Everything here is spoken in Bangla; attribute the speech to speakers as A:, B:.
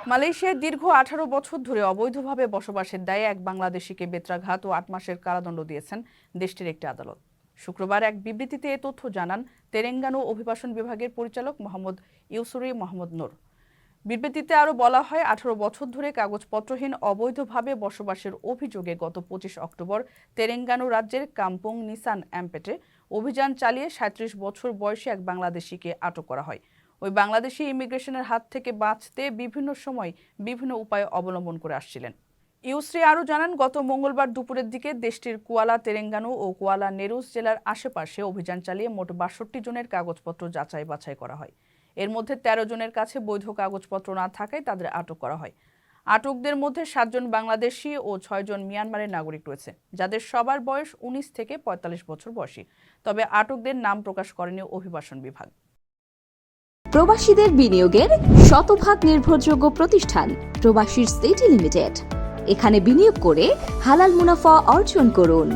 A: মালয়েশিয়ায় দীর্ঘ 18 বছর ধরে অবৈধভাবে বসবাসের দায়ে এক বাংলাদেশিকে বেত্রাঘাত ও 8 মাসের কারাদণ্ড দিয়েছেন দেশটির একটি আদালত। শুক্রবার এক বিবৃতিতে এ তথ্য জানান তেলেঙ্গানা অভিবাসন বিভাগের পরিচালক মোহাম্মদ ইউসুরি মোহাম্মদ নূর। বিবৃতিতে আরও বলা হয়, 18 বছর ধরে কাগজপত্রহীন অবৈধভাবে বসবাসের অভিযোগে গত 25 অক্টোবর তেলেঙ্গানা রাজ্যের কাম্পং নিসান অ্যাম্পেটে অভিযান চালিয়ে 37 বছর বয়সী এক বাংলাদেশিকে আটক করা হয়। ওই বাংলাদেশি ইমিগ্রেশনের হাত থেকে বাঁচতে বিভিন্ন সময় বিভিন্ন উপায় অবলম্বন করে আসছিলেন। ইউসরি আরও জানান, গত মঙ্গলবার দুপুরের দিকে দেশটির কুয়ালা তেলেঙ্গানা ও কুয়ালা নেরুস জেলার আশেপাশে অভিযান চালিয়ে মোট 62 জনের কাগজপত্র যাচাই বাছাই করা হয়। এর মধ্যে 13 জনের কাছে বৈধ কাগজপত্র না থাকায় তাদের আটক করা হয়। আটকদের মধ্যে 7 জন বাংলাদেশি ও 6 জন মিয়ানমারের নাগরিক রয়েছে, যাদের সবার বয়স 19 থেকে 45 বছর বয়সী। তবে আটকদের নাম প্রকাশ করেনি অভিবাসন বিভাগ।
B: প্রবাসীদের বিনিয়োগের শতভাগ নির্ভরযোগ্য প্রতিষ্ঠান প্রবাসীর সিটি লিমিটেড। এখানে বিনিয়োগ করে হালাল মুনাফা অর্জন করুন।